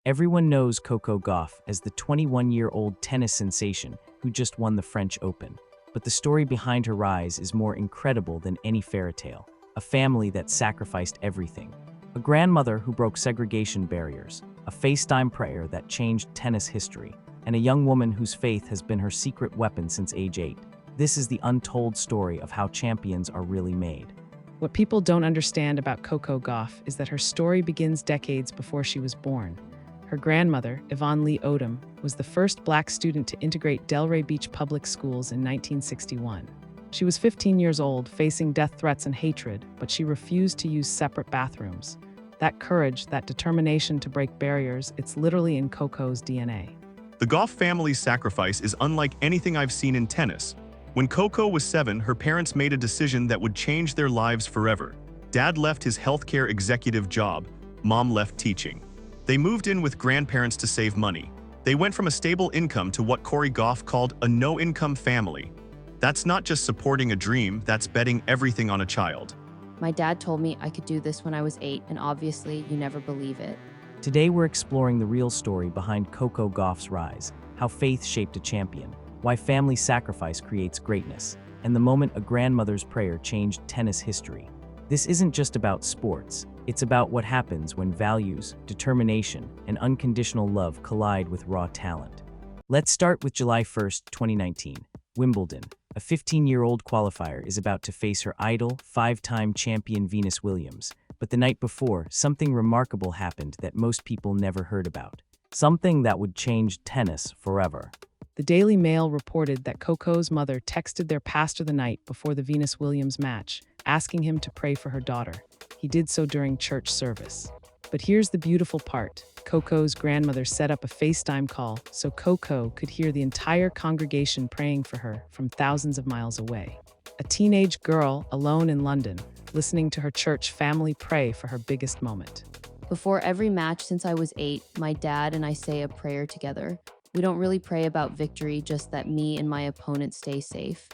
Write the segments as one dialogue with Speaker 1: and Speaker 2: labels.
Speaker 1: Everyone knows Coco Gauff as the 21-year-old tennis sensation who just won the French Open. But the story behind her rise is more incredible than any fairy tale. A family that sacrificed everything. A grandmother who broke segregation barriers. A FaceTime prayer that changed tennis history. And a young woman whose faith has been her secret weapon since age 8. This is the untold story of how champions are really made.
Speaker 2: What people don't understand about Coco Gauff is that her story begins decades before she was born. Her grandmother, Yvonne Lee Odom, was the first Black student to integrate Delray Beach public schools in 1961. She was 15 years old, facing death threats and hatred, but she refused to use separate bathrooms. That courage, that determination to break barriers, it's literally in Coco's DNA.
Speaker 3: The Gauff family's sacrifice is unlike anything I've seen in tennis. When Coco was 7, her parents made a decision that would change their lives forever. Dad left his healthcare executive job, Mom left teaching. They moved in with grandparents to save money. They went from a stable income to what Coco Gauff called a no-income family. That's not just supporting a dream, that's betting everything on a child.
Speaker 4: My dad told me I could do this when I was 8, and obviously you never believe it.
Speaker 1: Today we're exploring the real story behind Coco Gauff's rise, how faith shaped a champion, why family sacrifice creates greatness, and the moment a grandmother's prayer changed tennis history. This isn't just about sports, it's about what happens when values, determination, and unconditional love collide with raw talent. Let's start with July 1st, 2019. Wimbledon. A 15-year-old qualifier is about to face her idol, 5-time champion Venus Williams. But the night before, something remarkable happened that most people never heard about. Something that would change tennis forever.
Speaker 2: The Daily Mail reported that Coco's mother texted their pastor the night before the Venus Williams match, asking him to pray for her daughter. He did so during church service. But here's the beautiful part. Coco's grandmother set up a FaceTime call so Coco could hear the entire congregation praying for her from thousands of miles away. A teenage girl alone in London, listening to her church family pray for her biggest moment.
Speaker 4: Before every match since I was 8, my dad and I say a prayer together. We don't really pray about victory, just that me and my opponent stay safe.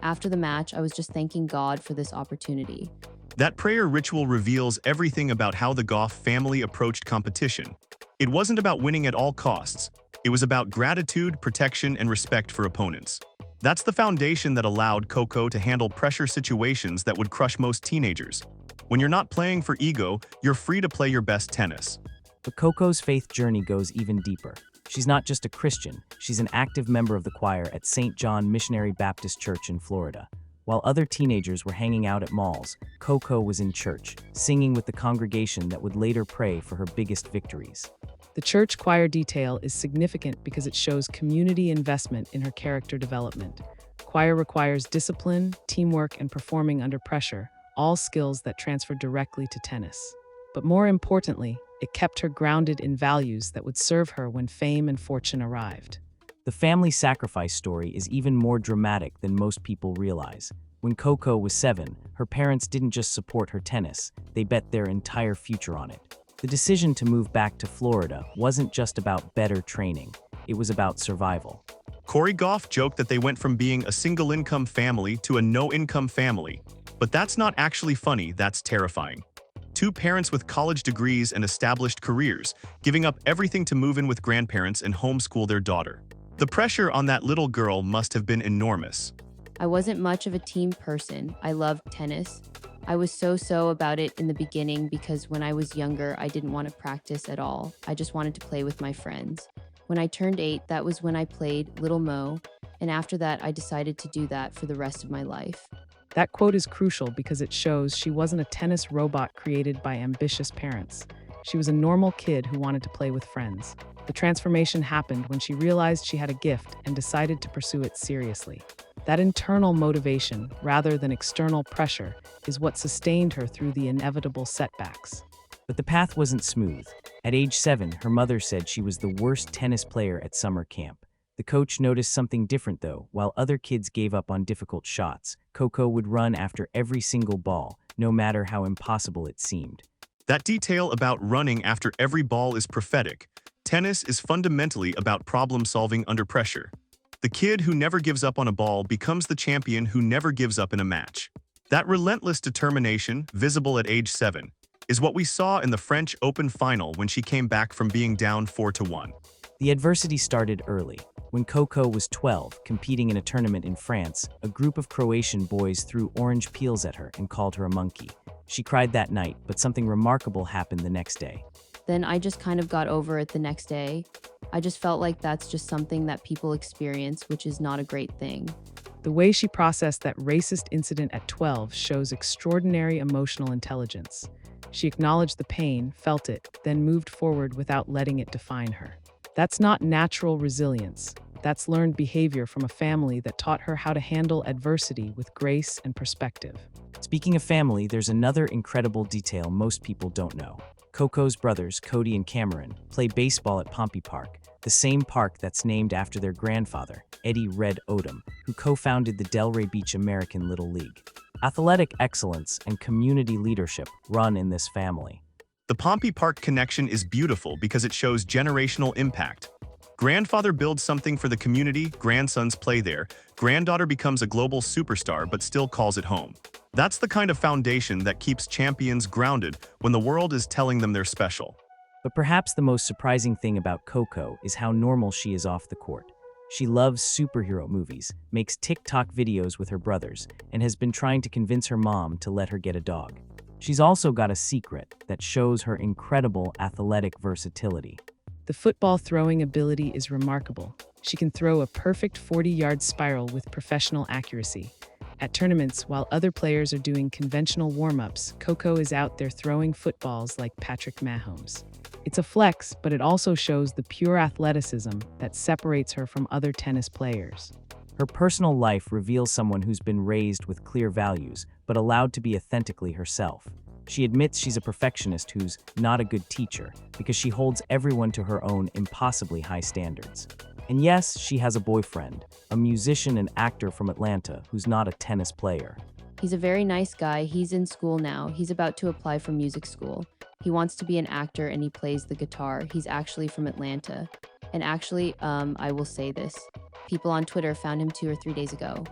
Speaker 4: After the match, I was just thanking God for this opportunity.
Speaker 3: That prayer ritual reveals everything about how the Gauff family approached competition. It wasn't about winning at all costs. It was about gratitude, protection, and respect for opponents. That's the foundation that allowed Coco to handle pressure situations that would crush most teenagers. When you're not playing for ego, you're free to play your best tennis.
Speaker 1: But Coco's faith journey goes even deeper. She's not just a Christian, she's an active member of the choir at St. John Missionary Baptist Church in Florida. While other teenagers were hanging out at malls, Coco was in church, singing with the congregation that would later pray for her biggest victories.
Speaker 2: The church choir detail is significant because it shows community investment in her character development. Choir requires discipline, teamwork, and performing under pressure, all skills that transfer directly to tennis. But more importantly, it kept her grounded in values that would serve her when fame and fortune arrived.
Speaker 1: The family sacrifice story is even more dramatic than most people realize. When Coco was 7, her parents didn't just support her tennis, they bet their entire future on it. The decision to move back to Florida wasn't just about better training, it was about survival.
Speaker 3: Coco Gauff joked that they went from being a single-income family to a no-income family. But that's not actually funny, that's terrifying. 2 parents with college degrees and established careers, giving up everything to move in with grandparents and homeschool their daughter. The pressure on that little girl must have been enormous.
Speaker 4: I wasn't much of a team person. I loved tennis. I was so about it in the beginning because when I was younger, I didn't want to practice at all. I just wanted to play with my friends. When I turned 8, that was when I played Little Mo, and after that, I decided to do that for the rest of my life.
Speaker 2: That quote is crucial because it shows she wasn't a tennis robot created by ambitious parents. She was a normal kid who wanted to play with friends. The transformation happened when she realized she had a gift and decided to pursue it seriously. That internal motivation, rather than external pressure, is what sustained her through the inevitable setbacks.
Speaker 1: But the path wasn't smooth. At age 7, her mother said she was the worst tennis player at summer camp. The coach noticed something different though. While other kids gave up on difficult shots, Coco would run after every single ball, no matter how impossible it seemed.
Speaker 3: That detail about running after every ball is prophetic. Tennis is fundamentally about problem-solving under pressure. The kid who never gives up on a ball becomes the champion who never gives up in a match. That relentless determination, visible at age 7, is what we saw in the French Open final when she came back from being down 4-1.
Speaker 1: The adversity started early. When Coco was 12, competing in a tournament in France, a group of Croatian boys threw orange peels at her and called her a monkey. She cried that night, but something remarkable happened the next day.
Speaker 4: Then I just kind of got over it the next day. I just felt like that's just something that people experience, which is not a great thing.
Speaker 2: The way she processed that racist incident at 12 shows extraordinary emotional intelligence. She acknowledged the pain, felt it, then moved forward without letting it define her. That's not natural resilience. That's learned behavior from a family that taught her how to handle adversity with grace and perspective.
Speaker 1: Speaking of family, there's another incredible detail most people don't know. Coco's brothers, Cody and Cameron, play baseball at Pompey Park, the same park that's named after their grandfather, Eddie "Red" Odom, who co-founded the Delray Beach American Little League. Athletic excellence and community leadership run in this family.
Speaker 3: The Pompey Park connection is beautiful because it shows generational impact. Grandfather builds something for the community, grandsons play there, granddaughter becomes a global superstar but still calls it home. That's the kind of foundation that keeps champions grounded when the world is telling them they're special.
Speaker 1: But perhaps the most surprising thing about Coco is how normal she is off the court. She loves superhero movies, makes TikTok videos with her brothers, and has been trying to convince her mom to let her get a dog. She's also got a secret that shows her incredible athletic versatility.
Speaker 2: The football throwing ability is remarkable. She can throw a perfect 40-yard spiral with professional accuracy. At tournaments, while other players are doing conventional warm-ups, Coco is out there throwing footballs like Patrick Mahomes. It's a flex, but it also shows the pure athleticism that separates her from other tennis players.
Speaker 1: Her personal life reveals someone who's been raised with clear values, but allowed to be authentically herself. She admits she's a perfectionist who's not a good teacher because she holds everyone to her own impossibly high standards. And yes, she has a boyfriend, a musician and actor from Atlanta who's not a tennis player.
Speaker 4: He's a very nice guy. He's in school now. He's about to apply for music school. He wants to be an actor and he plays the guitar. He's actually from Atlanta. And actually, I will say this. People on Twitter found him 2 or 3 days ago.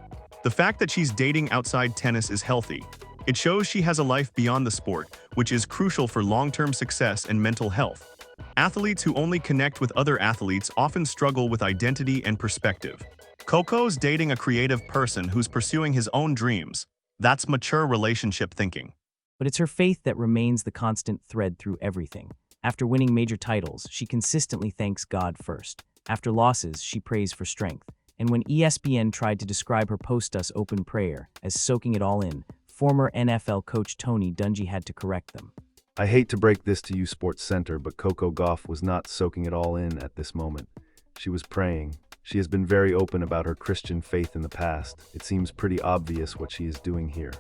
Speaker 3: The fact that she's dating outside tennis is healthy. It shows she has a life beyond the sport, which is crucial for long-term success and mental health. Athletes who only connect with other athletes often struggle with identity and perspective. Coco's dating a creative person who's pursuing his own dreams. That's mature relationship thinking.
Speaker 1: But it's her faith that remains the constant thread through everything. After winning major titles, she consistently thanks God first. After losses, she prays for strength. And when ESPN tried to describe her post-US Open prayer as soaking it all in, former NFL coach Tony Dungy had to correct them.
Speaker 5: I hate to break this to you, Sports Center, but Coco Gauff was not soaking it all in at this moment. She was praying. She has been very open about her Christian faith in the past. It seems pretty obvious what she is doing here.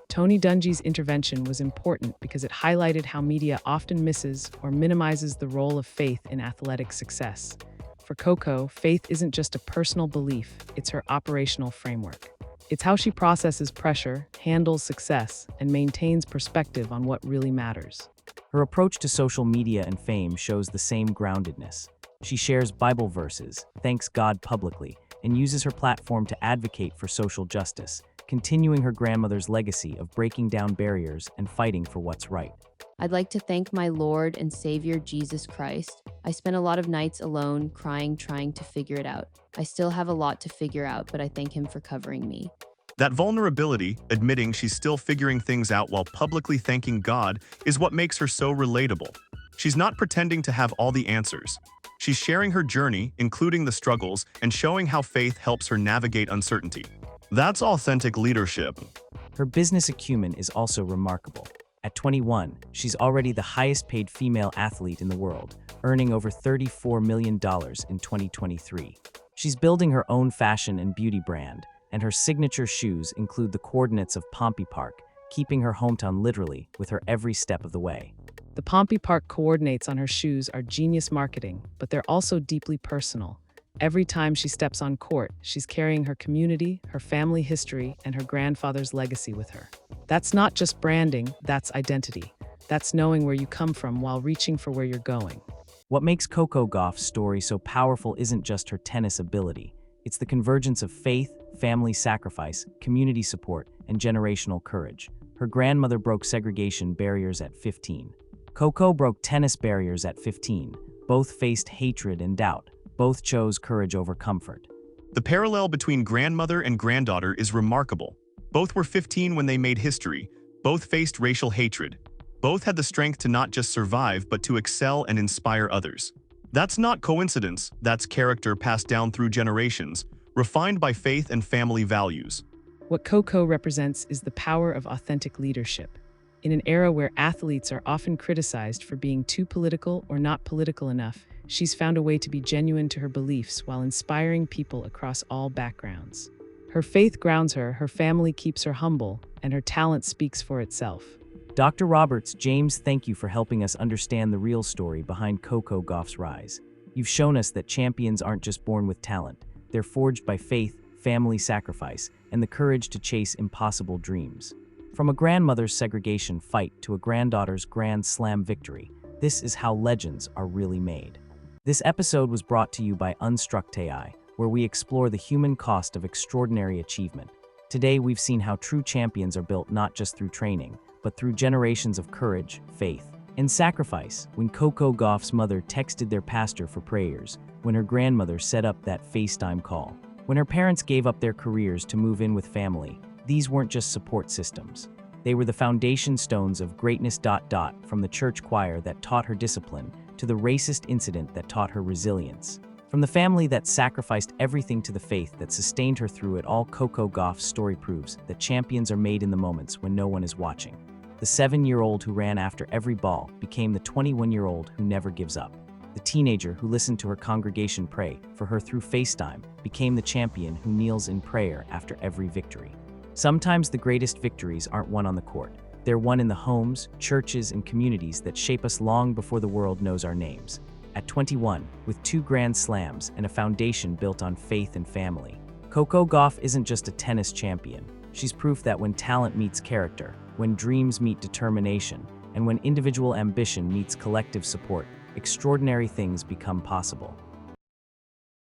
Speaker 2: Tony Dungy's intervention was important because it highlighted how media often misses or minimizes the role of faith in athletic success. For Coco, faith isn't just a personal belief, it's her operational framework. It's how she processes pressure, handles success, and maintains perspective on what really matters.
Speaker 1: Her approach to social media and fame shows the same groundedness. She shares Bible verses, thanks God publicly, and uses her platform to advocate for social justice, continuing her grandmother's legacy of breaking down barriers and fighting for what's right.
Speaker 4: I'd like to thank my Lord and Savior Jesus Christ. I spent a lot of nights alone, crying, trying to figure it out. I still have a lot to figure out, but I thank him for covering me.
Speaker 3: That vulnerability, admitting she's still figuring things out while publicly thanking God, is what makes her so relatable. She's not pretending to have all the answers. She's sharing her journey, including the struggles, and showing how faith helps her navigate uncertainty. That's authentic leadership.
Speaker 1: Her business acumen is also remarkable. At 21, she's already the highest-paid female athlete in the world, earning over $34 million in 2023. She's building her own fashion and beauty brand, and her signature shoes include the coordinates of Pompey Park, keeping her hometown literally with her every step of the way.
Speaker 2: The Pompey Park coordinates on her shoes are genius marketing, but they're also deeply personal. Every time she steps on court, she's carrying her community, her family history, and her grandfather's legacy with her. That's not just branding, that's identity. That's knowing where you come from while reaching for where you're going.
Speaker 1: What makes Coco Gauff's story so powerful isn't just her tennis ability. It's the convergence of faith, family sacrifice, community support, and generational courage. Her grandmother broke segregation barriers at 15. Coco broke tennis barriers at 15. Both faced hatred and doubt. Both chose courage over comfort.
Speaker 3: The parallel between grandmother and granddaughter is remarkable. Both were 15 when they made history. Both faced racial hatred. Both had the strength to not just survive, but to excel and inspire others. That's not coincidence, that's character passed down through generations, refined by faith and family values.
Speaker 2: What Coco represents is the power of authentic leadership. In an era where athletes are often criticized for being too political or not political enough, she's found a way to be genuine to her beliefs while inspiring people across all backgrounds. Her faith grounds her, her family keeps her humble, and her talent speaks for itself.
Speaker 1: Dr. Roberts, James, thank you for helping us understand the real story behind Coco Gauff's rise. You've shown us that champions aren't just born with talent. They're forged by faith, family sacrifice, and the courage to chase impossible dreams. From a grandmother's segregation fight to a granddaughter's Grand Slam victory, this is how legends are really made. This episode was brought to you by Unstruct AI, where we explore the human cost of extraordinary achievement. Today, we've seen how true champions are built not just through training, but through generations of courage, faith, and sacrifice. When Coco Gauff's mother texted their pastor for prayers, when her grandmother set up that FaceTime call, when her parents gave up their careers to move in with family, these weren't just support systems. They were the foundation stones of greatness. From the church choir that taught her discipline to the racist incident that taught her resilience. From the family that sacrificed everything to the faith that sustained her through it all, Coco Gauff's story proves that champions are made in the moments when no one is watching. The 7-year-old who ran after every ball became the 21-year-old who never gives up. The teenager who listened to her congregation pray for her through FaceTime became the champion who kneels in prayer after every victory. Sometimes the greatest victories aren't won on the court. They're won in the homes, churches, and communities that shape us long before the world knows our names. At 21, with 2 Grand Slams and a foundation built on faith and family, Coco Gauff isn't just a tennis champion. She's proof that when talent meets character, when dreams meet determination, and when individual ambition meets collective support, extraordinary things become possible.